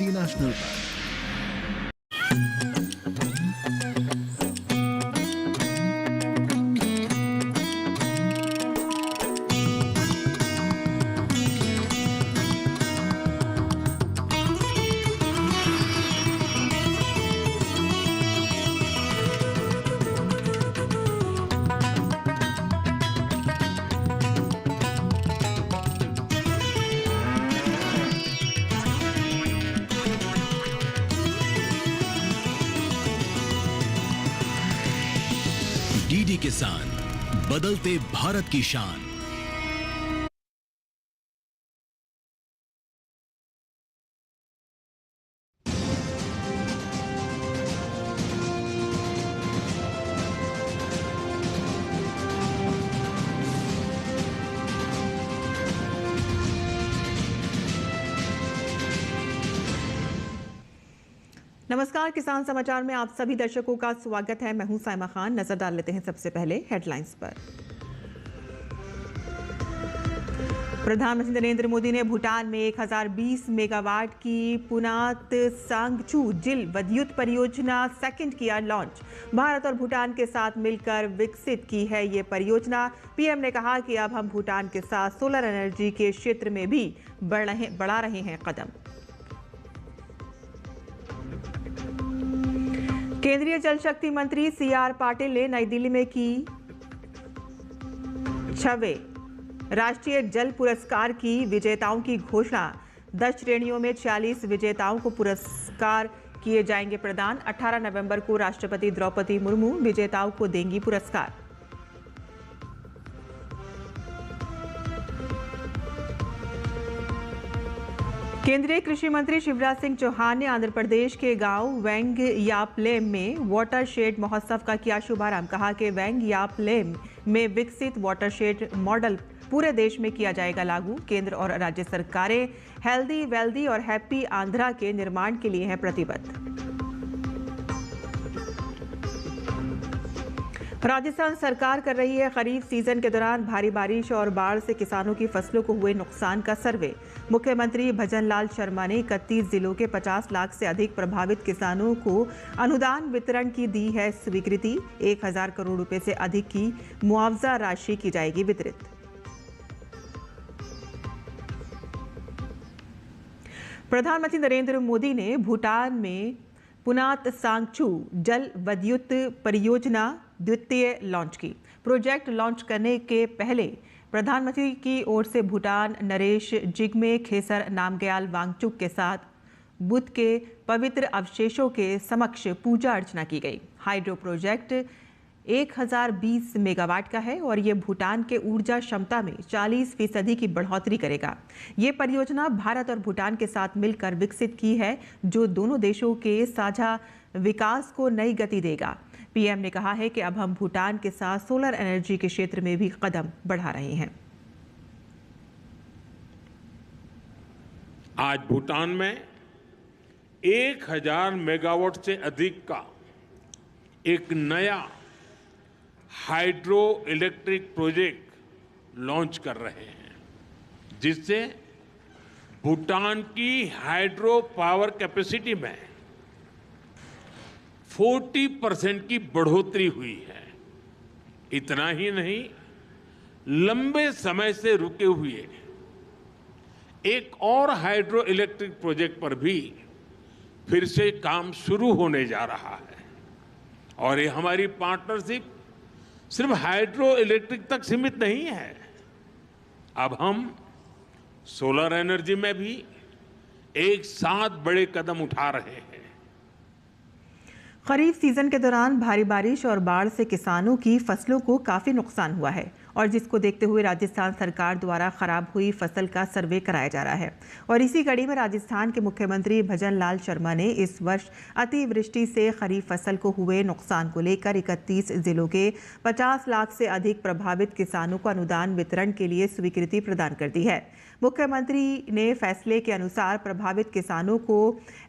DD national पर। DD किसान, बदलते भारत की शान। नमस्कार, किसान समाचार में आप सभी दर्शकों का स्वागत है। मैं हूं साइमा खान। नजर डाल लेते हैं सबसे पहले हेडलाइंस पर। प्रधानमंत्री नरेंद्र मोदी ने भूटान में 1020 मेगावाट की पुनात सांगचू जिल विद्युत परियोजना सेकंड किया लॉन्च। भारत और भूटान के साथ मिलकर विकसित की है ये परियोजना। पीएम ने कहा कि अब हम भूटान के साथ सोलर एनर्जी के क्षेत्र में भी बढ़ा रहे हैं कदम। केंद्रीय जल शक्ति मंत्री सीआर पाटिल ने नई दिल्ली में की 6वें राष्ट्रीय जल पुरस्कार की विजेताओं की घोषणा। 10 श्रेणियों में 46 विजेताओं को पुरस्कार किए जाएंगे प्रदान। 18 नवंबर को राष्ट्रपति द्रौपदी मुर्मू विजेताओं को देंगी पुरस्कार। केंद्रीय कृषि मंत्री शिवराज सिंह चौहान ने आंध्र प्रदेश के गांव वेंगयापलेम में वाटरशेड महोत्सव का किया शुभारंभ। कहा कि वेंगयापलेम में विकसित वाटरशेड मॉडल पूरे देश में किया जाएगा लागू। केंद्र और राज्य सरकारें हेल्दी, वेल्दी और हैप्पी आंध्रा के निर्माण के लिए हैं प्रतिबद्ध। राजस्थान सरकार कर रही है खरीफ सीजन के दौरान भारी बारिश और बाढ़ से किसानों की फसलों को हुए नुकसान का सर्वे। मुख्यमंत्री भजनलाल शर्मा ने 31 जिलों के 50 लाख से अधिक प्रभावित किसानों को अनुदान वितरण की दी है स्वीकृति। 1000 करोड़ रुपए से अधिक की मुआवजा राशि की जाएगी वितरित। प्रधानमंत्री नरेंद्र मोदी ने भूटान में पुनात सांगचू जल विद्युत परियोजना द्वितीय लॉन्च की। प्रोजेक्ट लॉन्च करने के पहले प्रधानमंत्री की ओर से भूटान नरेश जिग्मे खेसर नामग्याल वांगचुक के साथ बुद्ध के पवित्र अवशेषों के समक्ष पूजा अर्चना की गई। हाइड्रो प्रोजेक्ट 1020 मेगावाट का है और ये भूटान के ऊर्जा क्षमता में 40% की बढ़ोतरी करेगा। ये परियोजना भारत और भूटान के साथ मिलकर विकसित की है, जो दोनों देशों के साझा विकास को नई गति देगा। पीएम ने कहा है कि अब हम भूटान के साथ सोलर एनर्जी के क्षेत्र में भी कदम बढ़ा रहे हैं। आज भूटान में 1000 मेगावाट से अधिक का एक नया हाइड्रो इलेक्ट्रिक प्रोजेक्ट लॉन्च कर रहे हैं, जिससे भूटान की हाइड्रो पावर कैपेसिटी में 40% की बढ़ोतरी हुई है। इतना ही नहीं, लंबे समय से रुके हुए एक और हाइड्रो इलेक्ट्रिक प्रोजेक्ट पर भी फिर से काम शुरू होने जा रहा है। और ये हमारी पार्टनरशिप सिर्फ हाइड्रो इलेक्ट्रिक तक सीमित नहीं है। अब हम सोलर एनर्जी में भी एक साथ बड़े कदम उठा रहे हैं। खरीफ सीजन के दौरान भारी बारिश और बाढ़ से किसानों की फसलों को काफी नुकसान हुआ है और जिसको देखते हुए राजस्थान सरकार द्वारा खराब हुई फसल का सर्वे कराया जा रहा है। और इसी कड़ी में राजस्थान के मुख्यमंत्री भजनलाल शर्मा ने इस वर्ष अतिवृष्टि से खरीफ फसल को हुए नुकसान को लेकर 31 जिलों के 50 लाख से अधिक प्रभावित किसानों को अनुदान वितरण के लिए स्वीकृति प्रदान कर दी है। मुख्यमंत्री ने फैसले के अनुसार प्रभावित किसानों को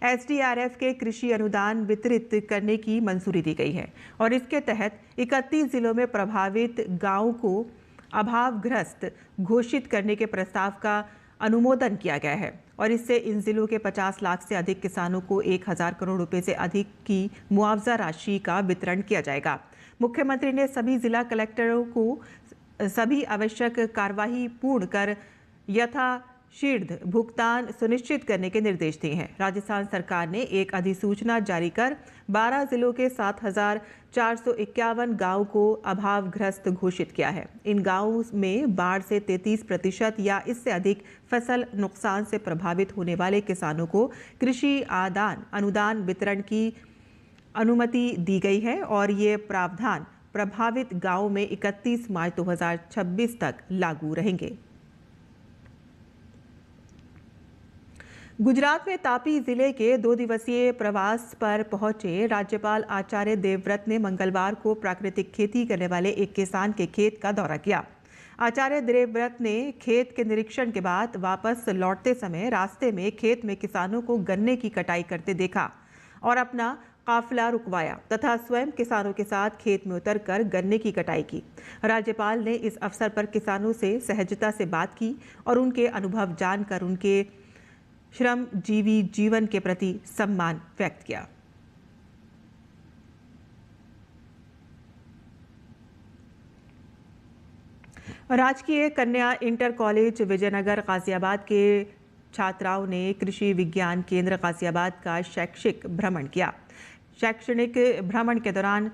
एसडीआरएफ के कृषि अनुदान वितरित करने की मंजूरी दी गई है और इसके तहत 31 जिलों में प्रभावित गांवों को अभावग्रस्त घोषित करने के प्रस्ताव का अनुमोदन किया गया है। और इससे इन जिलों के 50 लाख से अधिक किसानों को 1000 करोड़ रुपए से अधिक की मुआवजा राशि का वितरण किया जाएगा। मुख्यमंत्री ने सभी जिला कलेक्टरों को सभी आवश्यक कार्यवाही पूर्ण कर यथाशीघ्र भुगतान सुनिश्चित करने के निर्देश दिए हैं। राजस्थान सरकार ने एक अधिसूचना जारी कर 12 जिलों के 7451 गांव को अभावग्रस्त घोषित किया है। इन गांवों में बाढ़ से 33% या इससे अधिक फसल नुकसान से प्रभावित होने वाले किसानों को कृषि अनुदान वितरण की अनुमति दी गई है और ये प्रावधान प्रभावित गांवों में 31 मार्च 2026 तक लागू रहेंगे। गुजरात में तापी जिले के 2 दिवसीय प्रवास पर पहुंचे राज्यपाल आचार्य देवव्रत ने मंगलवार को प्राकृतिक खेती करने वाले एक किसान के खेत का दौरा किया। आचार्य देवव्रत ने खेत के निरीक्षण के बाद वापस लौटते समय रास्ते में खेत में किसानों को गन्ने की कटाई करते देखा और अपना काफिला रुकवाया तथा स्वयं किसानों के साथ खेत में उतरकर गन्ने की कटाई की। राज्यपाल ने इस अवसर पर किसानों से सहजता से बात की और उनके अनुभव जानकर उनके श्रमजीवी जीवन के प्रति सम्मान व्यक्त किया। राजकीय कन्या इंटर कॉलेज विजयनगर गाजियाबाद के छात्राओं ने कृषि विज्ञान केंद्र गाजियाबाद का शैक्षिक भ्रमण किया। शैक्षणिक भ्रमण के दौरान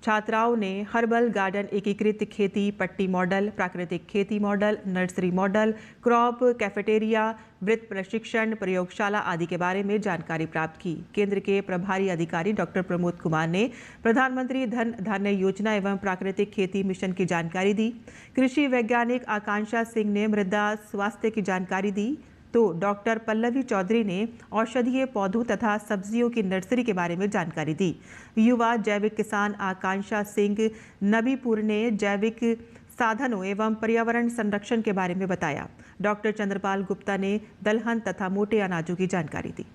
छात्राओं ने हर्बल गार्डन, एकीकृत खेती पट्टी मॉडल, प्राकृतिक खेती model, nursery model, crop cafeteria, वृत्त प्रशिक्षण, प्रयोगशाला आदि के बारे में जानकारी प्राप्त की। केंद्र के प्रभारी अधिकारी डॉक्टर प्रमोद कुमार ने प्रधानमंत्री धन धान्य योजना एवं प्राकृतिक खेती मिशन की जानकारी दी। कृषि वैज्ञानिक आकांक्षा सिंह ने मृदा स्वास्थ्य की जानकारी दी तो डॉक्टर पल्लवी चौधरी ने औषधीय पौधों तथा सब्जियों की नर्सरी के बारे में जानकारी दी। युवा जैविक किसान आकांक्षा सिंह नबीपुर ने जैविक साधनों एवं पर्यावरण संरक्षण के बारे में बताया। डॉक्टर चंद्रपाल गुप्ता ने दलहन तथा मोटे अनाजों की जानकारी दी।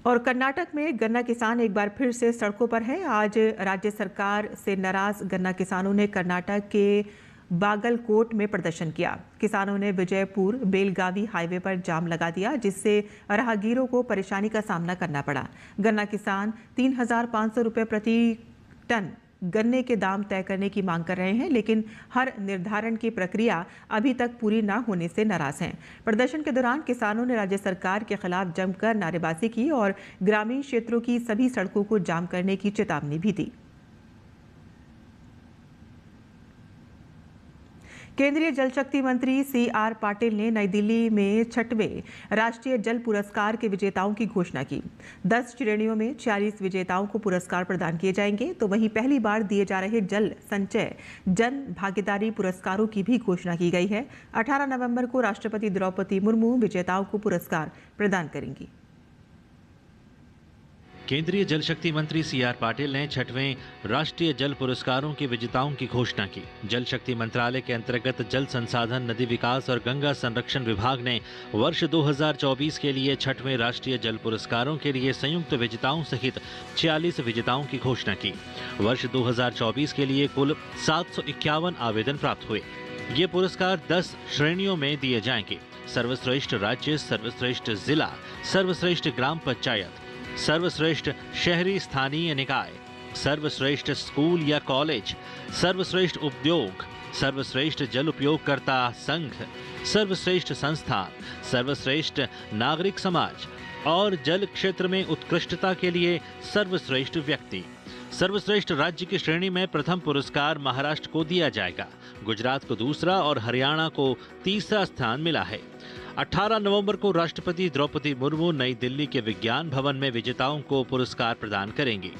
और कर्नाटक में गन्ना किसान एक बार फिर से सड़कों पर हैं। आज राज्य सरकार से नाराज गन्ना किसानों ने कर्नाटक के बागलकोट में प्रदर्शन किया। किसानों ने विजयपुर बेलगावी हाईवे पर जाम लगा दिया, जिससे राहगीरों को परेशानी का सामना करना पड़ा। गन्ना किसान 3500 रुपये प्रति टन गन्ने के दाम तय करने की मांग कर रहे हैं, लेकिन हर निर्धारण की प्रक्रिया अभी तक पूरी न होने से नाराज हैं। प्रदर्शन के दौरान किसानों ने राज्य सरकार के खिलाफ जमकर नारेबाजी की और ग्रामीण क्षेत्रों की सभी सड़कों को जाम करने की चेतावनी भी दी। केंद्रीय जल शक्ति मंत्री CR पाटिल ने नई दिल्ली में 6वें राष्ट्रीय जल पुरस्कार के विजेताओं की घोषणा की। 10 श्रेणियों में 46 विजेताओं को पुरस्कार प्रदान किए जाएंगे, तो वहीं पहली बार दिए जा रहे जल संचय जन भागीदारी पुरस्कारों की भी घोषणा की गई है। 18 नवंबर को राष्ट्रपति द्रौपदी मुर्मू विजेताओं को पुरस्कार प्रदान करेंगी। केंद्रीय जल शक्ति मंत्री CR पाटिल ने 6वें राष्ट्रीय जल पुरस्कारों के विजेताओं की घोषणा की। जल शक्ति मंत्रालय के अंतर्गत जल संसाधन, नदी विकास और गंगा संरक्षण विभाग ने वर्ष 2024 के लिए 6वें राष्ट्रीय जल पुरस्कारों के लिए संयुक्त विजेताओं सहित 46 विजेताओं की घोषणा की। वर्ष 2024 के लिए कुल 751 आवेदन प्राप्त हुए। ये पुरस्कार 10 श्रेणियों में दिए जाएंगे। सर्वश्रेष्ठ राज्य, सर्वश्रेष्ठ जिला, सर्वश्रेष्ठ ग्राम पंचायत, सर्वश्रेष्ठ शहरी स्थानीय निकाय, सर्वश्रेष्ठ स्कूल या कॉलेज, सर्वश्रेष्ठ उद्योग, सर्वश्रेष्ठ जल उपयोगकर्ता संघ, सर्वश्रेष्ठ संस्थान, सर्वश्रेष्ठ नागरिक समाज और जल क्षेत्र में उत्कृष्टता के लिए सर्वश्रेष्ठ व्यक्ति। सर्वश्रेष्ठ राज्य की श्रेणी में प्रथम पुरस्कार महाराष्ट्र को दिया जाएगा, गुजरात को दूसरा और हरियाणा को तीसरा स्थान मिला है। 18 नवंबर को राष्ट्रपति द्रौपदी मुर्मू नई दिल्ली के विज्ञान भवन में विजेताओं को पुरस्कार प्रदान करेंगी।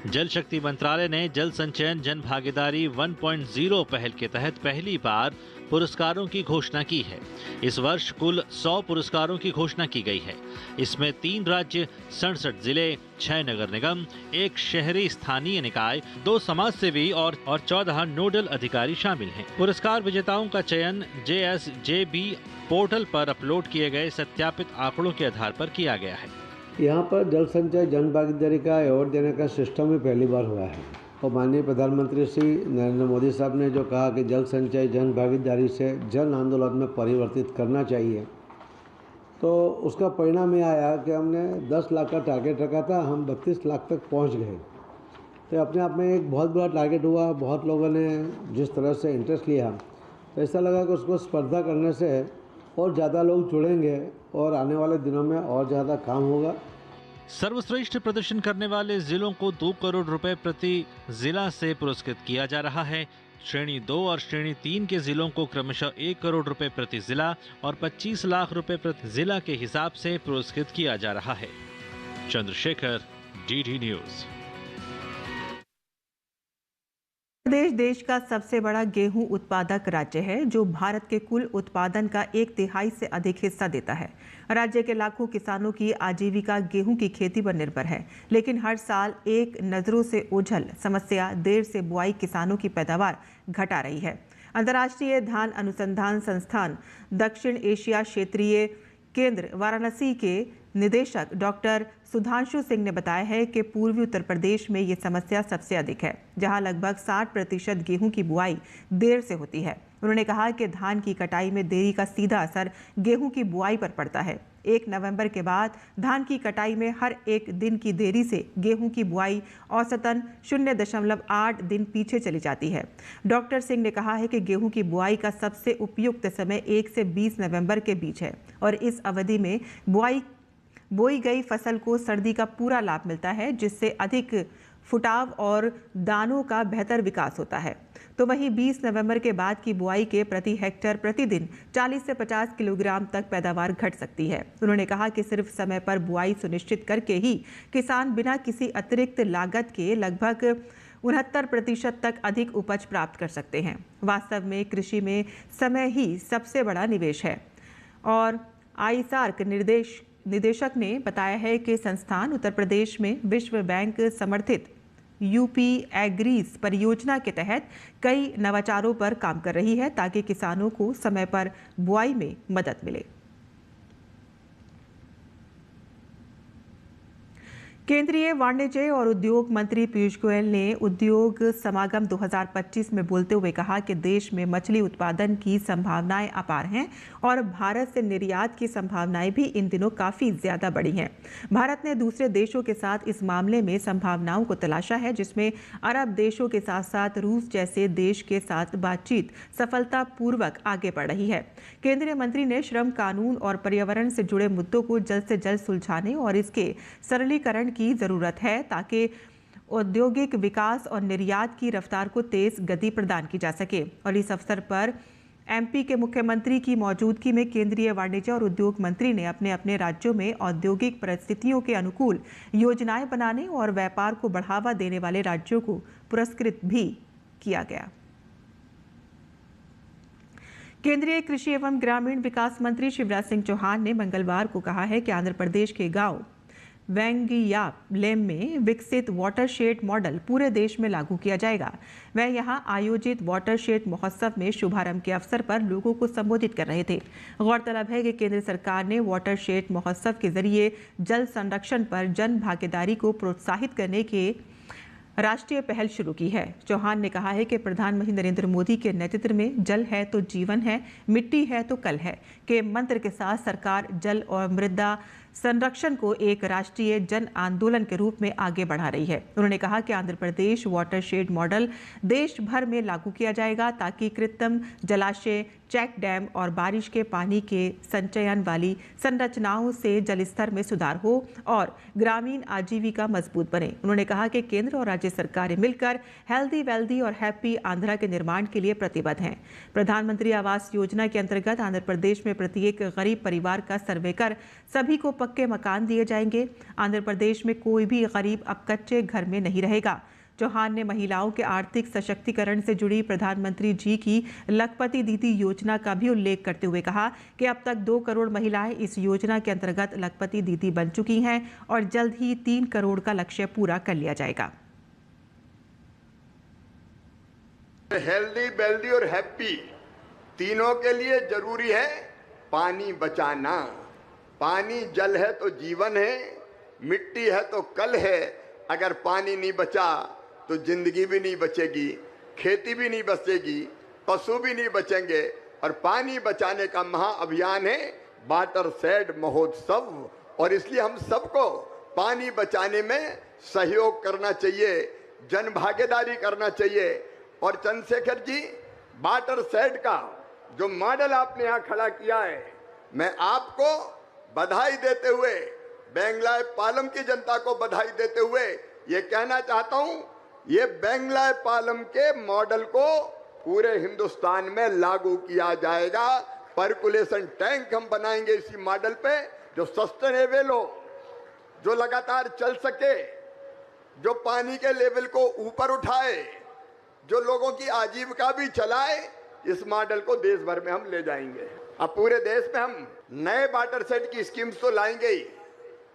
जल शक्ति मंत्रालय ने जल संचयन जन भागीदारी 1.0 पहल के तहत पहली बार पुरस्कारों की घोषणा की है। इस वर्ष कुल 100 पुरस्कारों की घोषणा की गई है। इसमें 3 राज्य, 67 जिले, 6 नगर निगम, 1 शहरी स्थानीय निकाय, 2 समाजसेवी और 14 नोडल अधिकारी शामिल हैं। पुरस्कार विजेताओं का चयन JSJB पोर्टल पर अपलोड किए गए सत्यापित आंकड़ों के आधार पर किया गया है। यहाँ पर जल संचय जन भागीदारी का अवार्ड देने का सिस्टम भी पहली बार हुआ है। और माननीय प्रधानमंत्री श्री नरेंद्र मोदी साहब ने जो कहा कि जल संचय जन भागीदारी से जन आंदोलन में परिवर्तित करना चाहिए, तो उसका परिणाम ये आया कि हमने 10 लाख का टारगेट रखा था, हम 32 लाख तक पहुंच गए। तो अपने आप में एक बहुत बड़ा टारगेट हुआ। बहुत लोगों ने जिस तरह से इंटरेस्ट लिया, तो ऐसा लगा कि उसको स्पर्धा करने से और ज़्यादा लोग जुड़ेंगे और आने वाले दिनों में और ज़्यादा काम होगा। सर्वश्रेष्ठ प्रदर्शन करने वाले जिलों को 2 करोड़ रुपए प्रति जिला से पुरस्कृत किया जा रहा है। श्रेणी 2 और श्रेणी 3 के जिलों को क्रमशः 1 करोड़ रुपए प्रति जिला और 25 लाख रुपए प्रति जिला के हिसाब से पुरस्कृत किया जा रहा है। Chandrashekhar, DD news. प्रदेश देश का सबसे बड़ा गेहूं उत्पादक राज्य है, जो भारत के कुल उत्पादन का 1/3 से अधिक हिस्सा देता है। राज्य के लाखों किसानों की आजीविका गेहूं की खेती पर निर्भर है, लेकिन हर साल एक नजरों से ओझल समस्या देर से बुआई किसानों की पैदावार घटा रही है। अंतर्राष्ट्रीय धान अनुसंधान संस्थान दक्षिण एशिया क्षेत्रीय केंद्र वाराणसी के निदेशक डॉक्टर सुधांशु सिंह ने बताया है कि पूर्वी उत्तर प्रदेश में ये समस्या सबसे अधिक है, जहां लगभग 60% गेहूं की बुआई देर से होती है। उन्होंने कहा कि धान की कटाई में देरी का सीधा असर गेहूं की बुआई पर पड़ता है। 1 नवंबर के बाद धान की कटाई में हर एक दिन की देरी से गेहूं की बुआई औसतन 0.8 दिन पीछे चली जाती है। डॉक्टर सिंह ने कहा है कि गेहूं की बुआई का सबसे उपयुक्त समय 1 से 20 नवंबर के बीच है और इस अवधि में बोई गई फसल को सर्दी का पूरा लाभ मिलता है, जिससे अधिक फुटाव और दानों का बेहतर विकास होता है। तो वहीं 20 नवंबर के बाद की बुआई के प्रति हेक्टेयर प्रतिदिन 40 से 50 किलोग्राम तक पैदावार घट सकती है। उन्होंने कहा कि सिर्फ समय पर बुआई सुनिश्चित करके ही किसान बिना किसी अतिरिक्त लागत के लगभग 69% तक अधिक उपज प्राप्त कर सकते हैं। वास्तव में कृषि में समय ही सबसे बड़ा निवेश है। और आईसार्क निदेशक ने बताया है कि संस्थान उत्तर प्रदेश में विश्व बैंक समर्थित यूपी एग्रीज परियोजना के तहत कई नवाचारों पर काम कर रही है, ताकि किसानों को समय पर बुआई में मदद मिले। केंद्रीय वाणिज्य और उद्योग मंत्री पीयूष गोयल ने उद्योग समागम 2025 में बोलते हुए कहा कि देश में मछली उत्पादन की संभावनाएं अपार हैं और भारत से निर्यात की संभावनाएं भी इन दिनों काफ़ी ज़्यादा बढ़ी हैं। भारत ने दूसरे देशों के साथ इस मामले में संभावनाओं को तलाशा है, जिसमें अरब देशों के साथ साथ रूस जैसे देश के साथ बातचीत सफलतापूर्वक आगे बढ़ रही है। केंद्रीय मंत्री ने श्रम कानून और पर्यावरण से जुड़े मुद्दों को जल्द से जल्द सुलझाने और इसके सरलीकरण की जरूरत है, ताकि औद्योगिक विकास और निर्यात की रफ्तार को तेज गति प्रदान की जा सके। और इस अवसर पर एमपी के मुख्यमंत्री की मौजूदगी में केंद्रीय वाणिज्य और उद्योग मंत्री ने अपने अपने राज्यों में औद्योगिक परिस्थितियों के अनुकूल योजनाएं बनाने और व्यापार को बढ़ावा देने वाले राज्यों को पुरस्कृत भी किया गया। केंद्रीय कृषि एवं ग्रामीण विकास मंत्री शिवराज सिंह चौहान ने मंगलवार को कहा है कि आंध्र प्रदेश के गांव वेंगियालेम में विकसित वाटरशेड मॉडल पूरे देश में लागू किया जाएगा। वह यहां आयोजित वाटरशेड महोत्सव में शुभारंभ के अवसर पर लोगों को संबोधित कर रहे थे। गौरतलब है कि केंद्र सरकार ने वाटरशेड महोत्सव के जरिए जल संरक्षण पर जन भागीदारी को प्रोत्साहित करने के राष्ट्रीय पहल शुरू की है। चौहान ने कहा है कि प्रधानमंत्री नरेंद्र मोदी के नेतृत्व में जल है तो जीवन है, मिट्टी है तो कल है के मंत्र के साथ सरकार जल और मृदा संरक्षण को एक राष्ट्रीय जन आंदोलन के रूप में आगे बढ़ा रही है। उन्होंने कहा कि आंध्र प्रदेश वाटरशेड मॉडल देश भर में लागू किया जाएगा, ताकि कृत्रिम जलाशय, चेक डैम और बारिश के पानी के संचयन वाली संरचनाओं से जलस्तर में सुधार हो और ग्रामीण आजीविका मजबूत बने। उन्होंने कहा कि केंद्र और राज्य सरकारें मिलकर हेल्दी, वेल्दी और हैप्पी आंध्रा के निर्माण के लिए प्रतिबद्ध हैं। प्रधानमंत्री आवास योजना के अंतर्गत आंध्र प्रदेश में प्रत्येक गरीब परिवार का सर्वे कर सभी को पक्के मकान दिए जाएंगे। आंध्र प्रदेश में कोई भी गरीब अब कच्चे घर में नहीं रहेगा। चौहान ने महिलाओं के आर्थिक सशक्तिकरण से जुड़ी प्रधानमंत्री जी की लखपति दीदी योजना का भी उल्लेख करते हुए कहा कि अब तक 2 करोड़ महिलाएं इस योजना के अंतर्गत लखपति दीदी बन चुकी हैं और जल्द ही 3 करोड़ का लक्ष्य पूरा कर लिया जाएगा। हेल्दी, वेल्दी और हैप्पी तीनों के लिए जरूरी है पानी बचाना। पानी जल है तो जीवन है, मिट्टी है तो कल है। अगर पानी नहीं बचा तो जिंदगी भी नहीं बचेगी, खेती भी नहीं बचेगी, पशु भी नहीं बचेंगे। और पानी बचाने का महाअभियान है वाटर शेड महोत्सव, और इसलिए हम सबको पानी बचाने में सहयोग करना चाहिए, जन भागीदारी करना चाहिए। और चंद्रशेखर जी, वाटर शेड का जो मॉडल आपने यहाँ खड़ा किया है, मैं आपको बधाई देते हुए, बेंगलाई पालम की जनता को बधाई देते हुए ये कहना चाहता हूं, ये बेंगलाई पालम के मॉडल को पूरे हिंदुस्तान में लागू किया जाएगा। पर्कुलेशन टैंक हम बनाएंगे इसी मॉडल पे, जो सस्टेनेबल हो, जो लगातार चल सके, जो पानी के लेवल को ऊपर उठाए, जो लोगों की आजीविका भी चलाए। इस मॉडल को देश भर में हम ले जाएंगे। अब पूरे देश में हम नए वाटर सेट की स्कीम्स तो लाएंगे ही,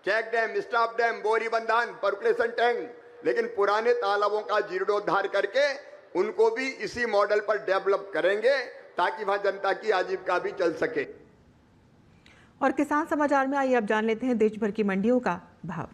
चेक डैम, स्टॉप डैम, बोरी बंधान, पर्कुलेशन टैंक, लेकिन पुराने तालाबों का जीर्णोद्धार करके उनको भी इसी मॉडल पर डेवलप करेंगे ताकि वहां जनता की आजीविका भी चल सके। और किसान समाचार में आइए अब जान लेते हैं देश भर की मंडियों का भाव।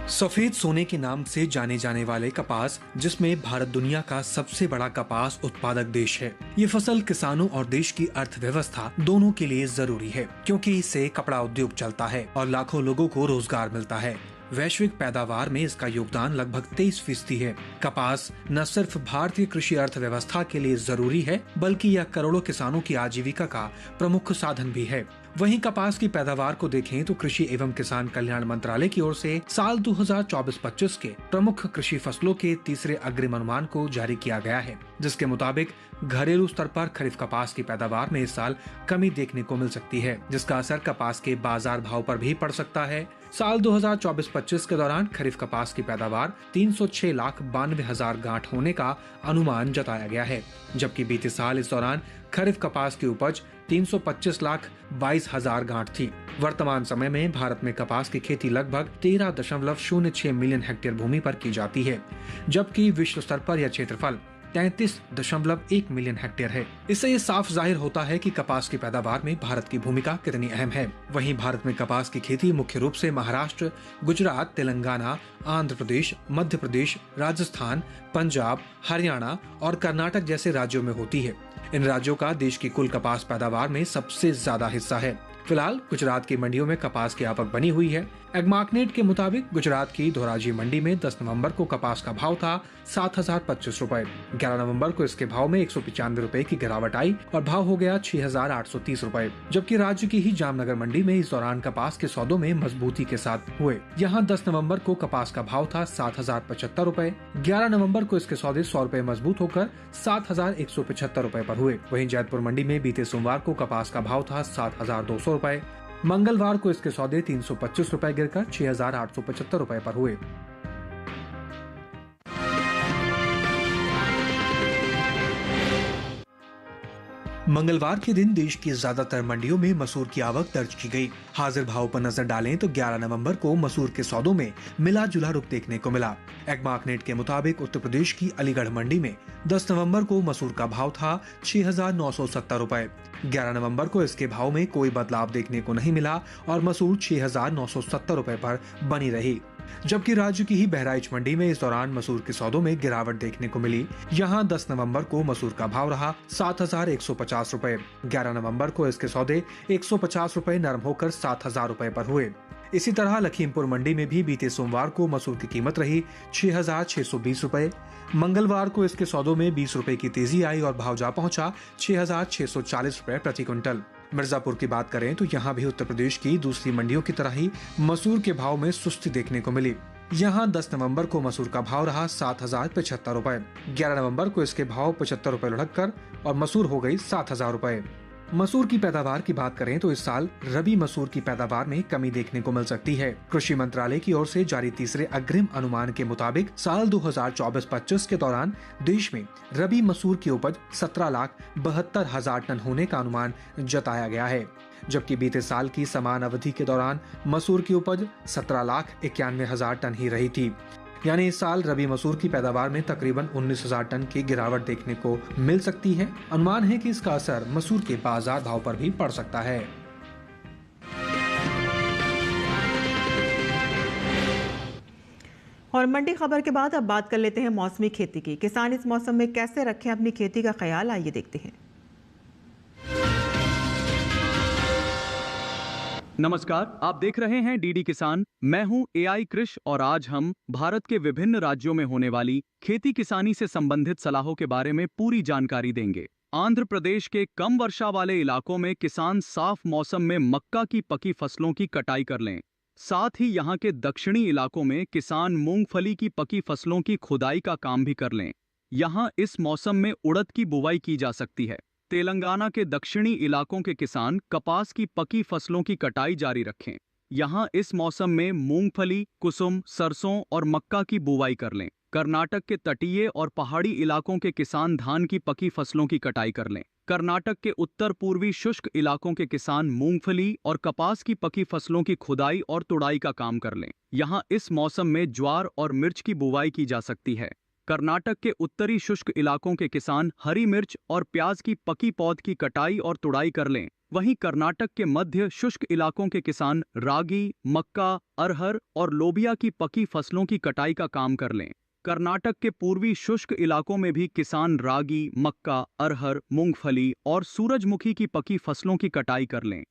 सफेद सोने के नाम से जाने जाने वाले कपास, जिसमें भारत दुनिया का सबसे बड़ा कपास उत्पादक देश है। ये फसल किसानों और देश की अर्थव्यवस्था दोनों के लिए जरूरी है, क्योंकि इससे कपड़ा उद्योग चलता है और लाखों लोगों को रोजगार मिलता है। वैश्विक पैदावार में इसका योगदान लगभग 23% है। कपास न सिर्फ भारतीय कृषि अर्थव्यवस्था के लिए जरूरी है, बल्कि यह करोड़ों किसानों की आजीविका का प्रमुख साधन भी है। वहीं कपास की पैदावार को देखें तो कृषि एवं किसान कल्याण मंत्रालय की ओर से साल 2024-25 के प्रमुख कृषि फसलों के तीसरे अग्रिम अनुमान को जारी किया गया है, जिसके मुताबिक घरेलू स्तर पर खरीफ कपास की पैदावार में इस साल कमी देखने को मिल सकती है, जिसका असर कपास के बाजार भाव पर भी पड़ सकता है। साल 2024-25 के दौरान खरीफ कपास की पैदावार 306,92,000 गांठ होने का अनुमान जताया गया है, जबकि बीते साल इस दौरान खरीफ कपास की उपज 325,22,000 गांठ थी। वर्तमान समय में भारत में कपास की खेती लगभग 13.06 मिलियन हेक्टेयर भूमि पर की जाती है, जबकि विश्व स्तर पर यह क्षेत्रफल 33.1 मिलियन हेक्टेयर है। इससे ये साफ जाहिर होता है कि कपास की पैदावार में भारत की भूमिका कितनी अहम है। वहीं भारत में कपास की खेती मुख्य रूप से महाराष्ट्र, गुजरात, तेलंगाना, आंध्र प्रदेश, मध्य प्रदेश, राजस्थान, पंजाब, हरियाणा और कर्नाटक जैसे राज्यों में होती है। इन राज्यों का देश की कुल कपास पैदावार में सबसे ज्यादा हिस्सा है। फिलहाल गुजरात की मंडियों में कपास की आवक बनी हुई है। एग्मार्कनेट के मुताबिक गुजरात की धोराजी मंडी में 10 नवंबर को कपास का भाव था 7,025 रुपए। 11 नवंबर को इसके भाव में 195 रुपए की गिरावट आई और भाव हो गया 6,830 रुपए। जबकि राज्य की ही जामनगर मंडी में इस दौरान कपास के सौदों में मजबूती के साथ हुए। यहाँ 10 नवंबर को कपास का भाव था 7,075 रुपए। 11 नवंबर को इसके सौदे 100 रुपए मजबूत होकर 7,175 रुपए पर हुए। वहीं जैतपुर मंडी में बीते सोमवार को कपास का भाव था 7,200 रुपए। मंगलवार को इसके सौदे 325 रुपए गिरकर 6,875 रुपए पर हुए। मंगलवार के दिन देश की ज्यादातर मंडियों में मसूर की आवक दर्ज की गई। हाजिर भाव पर नजर डालें तो 11 नवंबर को मसूर के सौदों में मिला जुला रुख देखने को मिला। एग्मार्कनेट के मुताबिक उत्तर प्रदेश की अलीगढ़ मंडी में 10 नवंबर को मसूर का भाव था 6,970 रुपए। 11 नवंबर को इसके भाव में कोई बदलाव देखने को नहीं मिला और मसूर 6,970 रुपए पर बनी रही। जबकि राज्य की ही बहराइच मंडी में इस दौरान मसूर के सौदों में गिरावट देखने को मिली। यहाँ 10 नवंबर को मसूर का भाव रहा 7,150 रुपए। 11 नवंबर को इसके सौदे 150 रुपए नरम होकर 7,000 रुपए पर हुए। इसी तरह लखीमपुर मंडी में भी बीते सोमवार को मसूर की कीमत रही 6,620 रुपए। मंगलवार को इसके सौदों में 20 रुपए की तेजी आई और भाव जा पहुंचा 6,640 रुपए प्रति क्विंटल। मिर्जापुर की बात करें तो यहाँ भी उत्तर प्रदेश की दूसरी मंडियों की तरह ही मसूर के भाव में सुस्ती देखने को मिली। यहाँ 10 नवंबर को मसूर का भाव रहा 7,075 रुपए। 11 नवंबर को इसके भाव 75 रुपए लुढ़क कर और मसूर हो गई 7,000 रुपए। मसूर की पैदावार की बात करें तो इस साल रबी मसूर की पैदावार में कमी देखने को मिल सकती है। कृषि मंत्रालय की ओर से जारी तीसरे अग्रिम अनुमान के मुताबिक साल 2024-25 के दौरान देश में रबी मसूर की उपज 17,72,000 टन होने का अनुमान जताया गया है, जबकि बीते साल की समान अवधि के दौरान मसूर की उपज 17,91,000 टन ही रही थी। यानी इस साल रबी मसूर की पैदावार में तकरीबन 19,000 टन की गिरावट देखने को मिल सकती है। अनुमान है कि इसका असर मसूर के बाजार भाव पर भी पड़ सकता है। और मंडी खबर के बाद अब बात कर लेते हैं मौसमी खेती की। किसान इस मौसम में कैसे रखें अपनी खेती का ख्याल, आइए देखते हैं। नमस्कार, आप देख रहे हैं डीडी किसान। मैं हूं एआई कृष और आज हम भारत के विभिन्न राज्यों में होने वाली खेती किसानी से संबंधित सलाहों के बारे में पूरी जानकारी देंगे। आंध्र प्रदेश के कम वर्षा वाले इलाकों में किसान साफ मौसम में मक्का की पकी फसलों की कटाई कर लें। साथ ही यहां के दक्षिणी इलाकों में किसान मूंगफली की पकी फसलों की खुदाई का काम भी कर लें। यहां इस मौसम में उड़द की बुवाई की जा सकती है। तेलंगाना के दक्षिणी इलाकों के किसान कपास की पकी फसलों की कटाई जारी रखें। यहां इस मौसम में मूंगफली, कुसुम, सरसों और मक्का की बुवाई कर लें। कर्नाटक के तटीय और पहाड़ी इलाकों के किसान धान की पकी फसलों की कटाई कर लें। कर्नाटक के उत्तर पूर्वी शुष्क इलाकों के किसान मूंगफली और कपास की पकी फसलों की खुदाई और तुड़ाई का काम कर लें। यहां इस मौसम में ज्वार और मिर्च की बुवाई की जा सकती है। कर्नाटक के उत्तरी शुष्क इलाकों के किसान हरी मिर्च और प्याज की पकी पौध की कटाई और तुड़ाई कर लें। वहीं कर्नाटक के मध्य शुष्क इलाकों के किसान रागी, मक्का, अरहर और लोबिया की पकी फसलों की कटाई का काम कर लें। कर्नाटक के पूर्वी शुष्क इलाकों में भी किसान रागी, मक्का, अरहर, मूंगफली और सूरजमुखी की पकी फसलों की कटाई कर लें।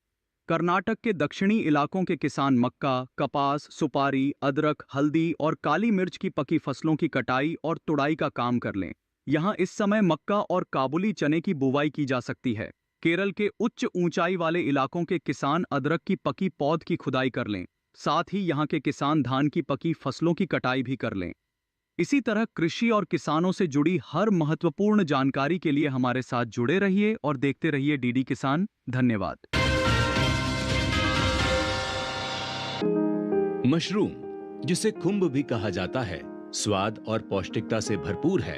कर्नाटक के दक्षिणी इलाकों के किसान मक्का, कपास, सुपारी, अदरक, हल्दी और काली मिर्च की पकी फसलों की कटाई और तुड़ाई का काम कर लें। यहां इस समय मक्का और काबुली चने की बुवाई की जा सकती है। केरल के उच्च ऊंचाई वाले इलाकों के किसान अदरक की पकी पौध की खुदाई कर लें। साथ ही यहां के किसान धान की पकी फसलों की कटाई भी कर लें। इसी तरह कृषि और किसानों से जुड़ी हर महत्वपूर्ण जानकारी के लिए हमारे साथ जुड़े रहिए और देखते रहिए डीडी किसान। धन्यवाद। मशरूम, जिसे खुम्ब भी कहा जाता है, स्वाद और पौष्टिकता से भरपूर है।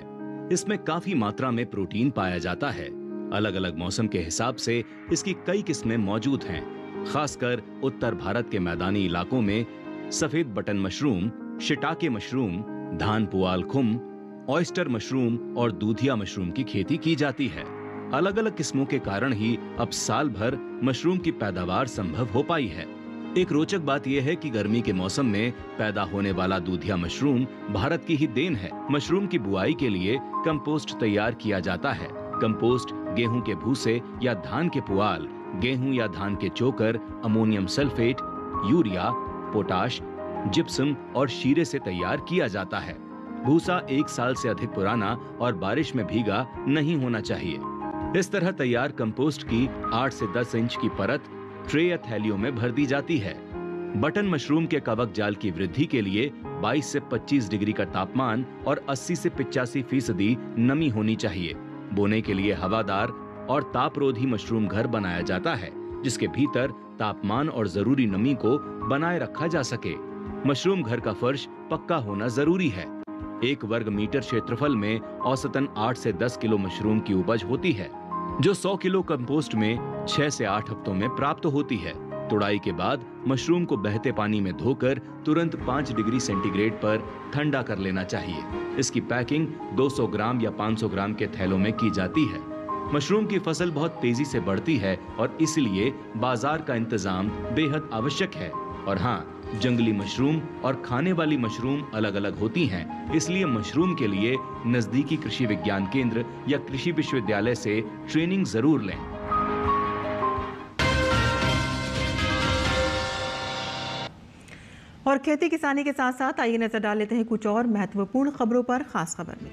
इसमें काफी मात्रा में प्रोटीन पाया जाता है। अलग अलग मौसम के हिसाब से इसकी कई किस्में मौजूद हैं। खासकर उत्तर भारत के मैदानी इलाकों में सफेद बटन मशरूम, शिटाके मशरूम, धान पुआल खुम, ऑयस्टर मशरूम और दूधिया मशरूम की खेती की जाती है। अलग अलग किस्मों के कारण ही अब साल भर मशरूम की पैदावार संभव हो पाई है। एक रोचक बात यह है कि गर्मी के मौसम में पैदा होने वाला दूधिया मशरूम भारत की ही देन है। मशरूम की बुआई के लिए कंपोस्ट तैयार किया जाता है। कंपोस्ट गेहूं के भूसे या धान के पुआल, गेहूं या धान के चोकर, ammonium sulphate, urea, potash, gypsum और शीरे से तैयार किया जाता है। भूसा 1 साल से अधिक पुराना और बारिश में भीगा नहीं होना चाहिए। इस तरह तैयार कंपोस्ट की 8 से 10 इंच की परत ट्रे या थैलियों में भर दी जाती है। बटन मशरूम के कवक जाल की वृद्धि के लिए 22 से 25 डिग्री का तापमान और 80 से 85% नमी होनी चाहिए। बोने के लिए हवादार और तापरोधी मशरूम घर बनाया जाता है, जिसके भीतर तापमान और जरूरी नमी को बनाए रखा जा सके। मशरूम घर का फर्श पक्का होना जरूरी है। 1 वर्ग मीटर क्षेत्रफल में औसतन 8 से 10 किलो मशरूम की उपज होती है, जो 100 किलो कंपोस्ट में 6 से 8 हफ्तों में प्राप्त होती है। तुड़ाई के बाद मशरूम को बहते पानी में धोकर तुरंत 5 डिग्री सेंटीग्रेड पर ठंडा कर लेना चाहिए। इसकी पैकिंग 200 ग्राम या 500 ग्राम के थैलों में की जाती है। मशरूम की फसल बहुत तेजी से बढ़ती है और इसलिए बाजार का इंतजाम बेहद आवश्यक है। और हाँ, जंगली मशरूम और खाने वाली मशरूम अलग अलग होती हैं, इसलिए मशरूम के लिए नजदीकी कृषि विज्ञान केंद्र या कृषि विश्वविद्यालय से ट्रेनिंग जरूर लें। और खेती किसानी के साथ साथ आइए नजर डाल लेते हैं कुछ और महत्वपूर्ण खबरों पर। खास खबर में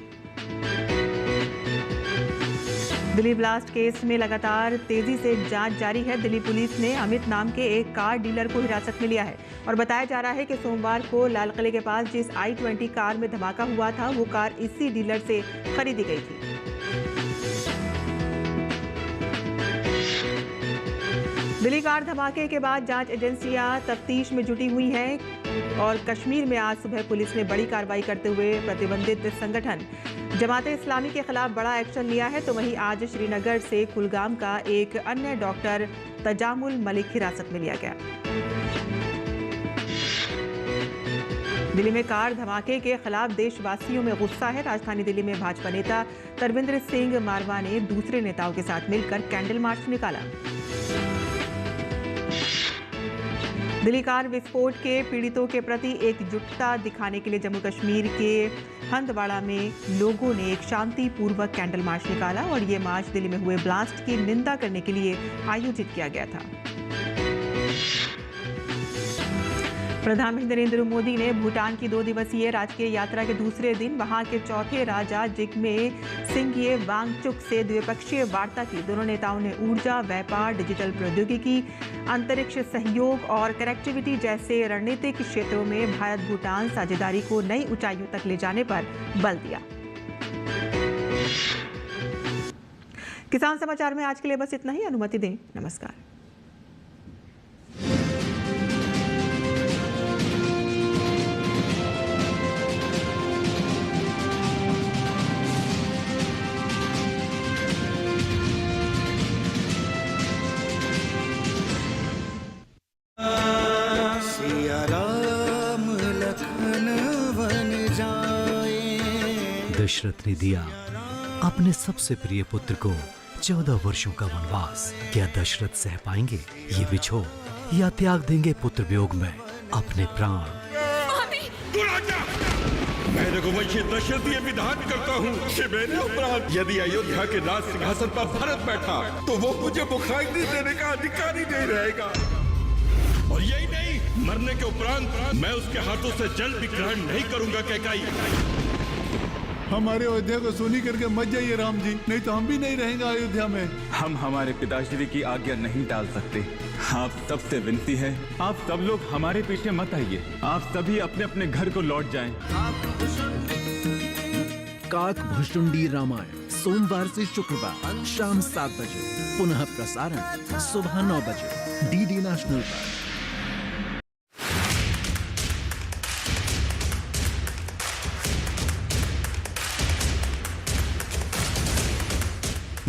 दिल्ली ब्लास्ट केस में लगातार तेजी से जांच जारी है। दिल्ली पुलिस ने अमित नाम के एक कार डीलर को हिरासत में लिया है और बताया जा रहा है कि सोमवार को लाल किले के पास जिस i-20 कार में धमाका हुआ था, वो कार इसी डीलर से खरीदी गई थी। दिल्ली कार धमाके के बाद जांच एजेंसियां तफ्तीश में जुटी हुई हैं और कश्मीर में आज सुबह पुलिस ने बड़ी कार्रवाई करते हुए प्रतिबंधित संगठन जमाते इस्लामी के खिलाफ बड़ा एक्शन लिया है। तो वहीं आज श्रीनगर से कुलगाम का एक अन्य डॉक्टर तजामुल मलिक हिरासत में लिया गया। दिल्ली में कार धमाके के खिलाफ देशवासियों में गुस्सा है। राजधानी दिल्ली में भाजपा नेता तरविंद्र सिंह मारवा ने दूसरे नेताओं के साथ मिलकर कैंडल मार्च निकाला। दिल्ली कार विस्फोट के पीड़ितों के प्रति एकजुटता दिखाने के लिए जम्मू कश्मीर के हंदवाड़ा में लोगों ने एक शांतिपूर्वक कैंडल मार्च निकाला और ये मार्च दिल्ली में हुए ब्लास्ट की निंदा करने के लिए आयोजित किया गया था। प्रधानमंत्री नरेंद्र मोदी ने भूटान की 2 दिवसीय राजकीय यात्रा के दूसरे दिन वहां के चौथे राजा जिग्मे सिंघे वांगचुक से द्विपक्षीय वार्ता की। दोनों नेताओं ने ऊर्जा, व्यापार, डिजिटल प्रौद्योगिकी, अंतरिक्ष सहयोग और कनेक्टिविटी जैसे रणनीतिक क्षेत्रों में भारत भूटान साझेदारी को नई ऊंचाइयों तक ले जाने पर बल दिया। किसान समाचार में आज के लिए बस इतना ही। अनुमति दें। नमस्कार। दशरथ ने दिया अपने सबसे प्रिय पुत्र को 14 वर्षों का वनवास। क्या दशरथ सह पाएंगे ये बिछोह या त्याग देंगे पुत्र वियोग में अपने प्राण? मैं रघुवंशी दशरथ ये विधान करता हूँ कि मेरे उपरांत यदि अयोध्या के राज सिंहासन पर भरत बैठा तो वो मुझे मुखाग्नि देने का अधिकारी नहीं रहेगा। और यही नहीं, मरने के उपरांत मैं उसके हाथों से जल भी ग्रहण नहीं करूंगा। कैकेयी, हमारे अयोध्या को सोनी करके मत जाइए राम जी, नहीं तो हम भी नहीं रहेंगे अयोध्या में। हम हमारे पिताश्री की आज्ञा नहीं टाल सकते। आप सबसे विनती है, आप सब लोग हमारे पीछे मत आइए। आप सभी अपने अपने घर को लौट जाएं। काकभुषुंडी रामायण सोमवार से शुक्रवार शाम 7 बजे, पुनः प्रसारण सुबह 9 बजे डीडी नेशनल पर।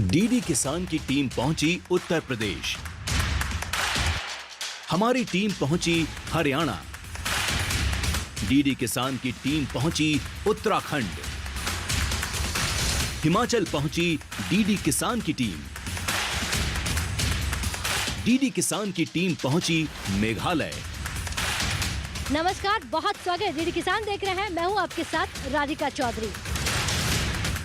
डीडी किसान की टीम पहुंची उत्तर प्रदेश, हमारी टीम पहुंची हरियाणा, डीडी किसान की टीम पहुंची उत्तराखंड, हिमाचल पहुंची डीडी किसान की टीम, डीडी किसान की टीम पहुंची मेघालय। नमस्कार, बहुत स्वागत है। डीडी किसान देख रहे हैं, मैं हूं आपके साथ राधिका चौधरी।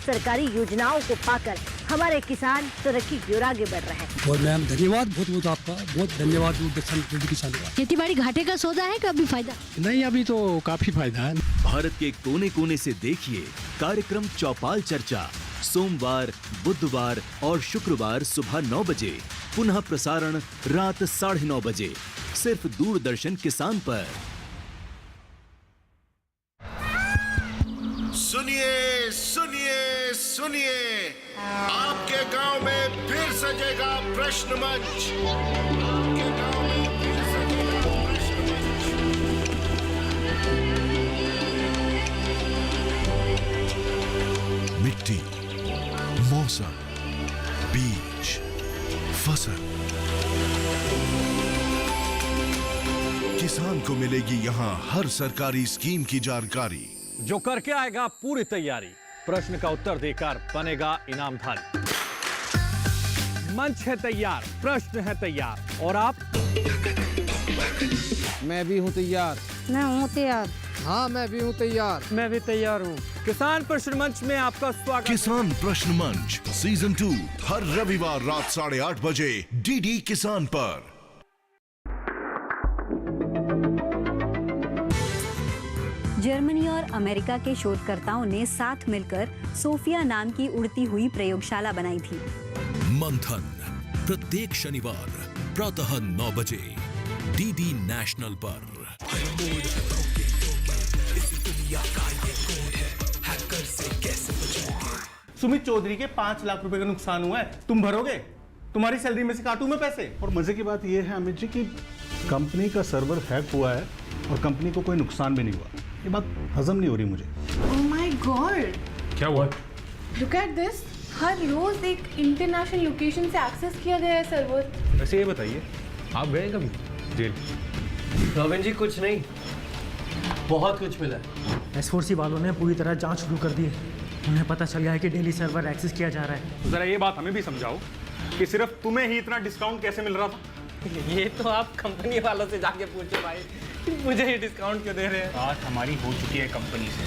सरकारी योजनाओं को पाकर हमारे किसान तरक्की की ओर आगे बढ़ रहे हैं। और मैम धन्यवाद, बहुत बहुत आपका बहुत धन्यवाद डीडी किसान का। खेती बाड़ी घाटे का सौदा है, कभी फायदा नहीं, अभी तो काफी फायदा है। भारत के कोने कोने से देखिए कार्यक्रम चौपाल चर्चा, सोमवार, बुधवार और शुक्रवार सुबह 9 बजे, पुनः प्रसारण रात 9:30 बजे, सिर्फ दूरदर्शन किसान पर। सुनिए सुनिए सुनिए, आपके गांव में फिर सजेगा प्रश्न मंच। आपके गांव में फिर सजेगा प्रश्न मंच। मिट्टी, मौसम, बीज, फसल, किसान को मिलेगी यहाँ हर सरकारी स्कीम की जानकारी। जो करके आएगा पूरी तैयारी, प्रश्न का उत्तर देकर बनेगा इनामधारी। मंच है तैयार, प्रश्न है तैयार, और आप? मैं भी हूँ तैयार। मैं हूँ तैयार। हाँ, मैं भी हूँ तैयार। मैं भी तैयार हूँ। किसान प्रश्न मंच में आपका स्वागत। किसान प्रश्न मंच सीजन 2 हर रविवार रात 8:30 बजे डीडी किसान पर। जर्मनी और अमेरिका के शोधकर्ताओं ने साथ मिलकर सोफिया नाम की उड़ती हुई प्रयोगशाला बनाई थी। मंथन प्रत्येक शनिवार प्रातः 9 बजे डीडी नेशनल पर। सुमित चौधरी के 5 लाख रुपए का नुकसान हुआ है, तुम भरोगे? तुम्हारी सैलरी में से काटूं मैं पैसे। और मजे की बात यह है अमित जी कि कंपनी का सर्वर हैक हुआ है और कंपनी को कोई नुकसान भी नहीं हुआ। ये बात हजम नहीं हो रही मुझे। Oh my God! क्या हुआ? Look at this! हर रोज एक इंटरनेशनल लोकेशन से एक्सेस किया गया है सर्वर। वैसे ये बताइए, आप गए कभी जेल? रोबिन जी कुछ नहीं, बहुत कुछ मिला है। S4C वालों ने पूरी तरह जांच शुरू कर दी है। उन्हें पता चल गया है कि डेली सर्वर एक्सेस किया जा रहा है। तो जरा ये बात हमें भी समझाओ कि सिर्फ तुम्हें ही इतना डिस्काउंट कैसे मिल रहा था? ये तो आप कंपनी वालों से जाके पूछो भाई, मुझे ही डिस्काउंट क्यों दे रहे हैं। बात हमारी हो चुकी है कंपनी से।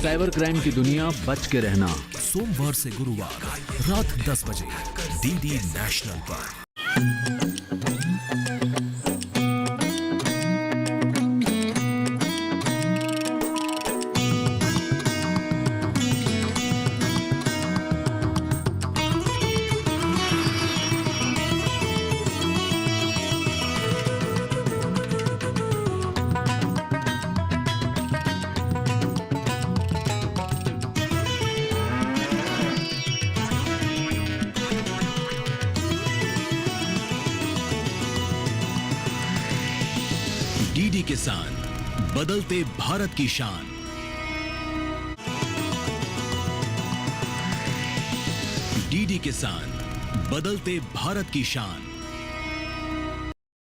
साइबर क्राइम की दुनिया बच के रहना, सोमवार से गुरुवार रात 10 बजे डीडी नेशनल पर। डीडी किसान, बदलते भारत की शान। डीडी किसान, बदलते भारत की शान।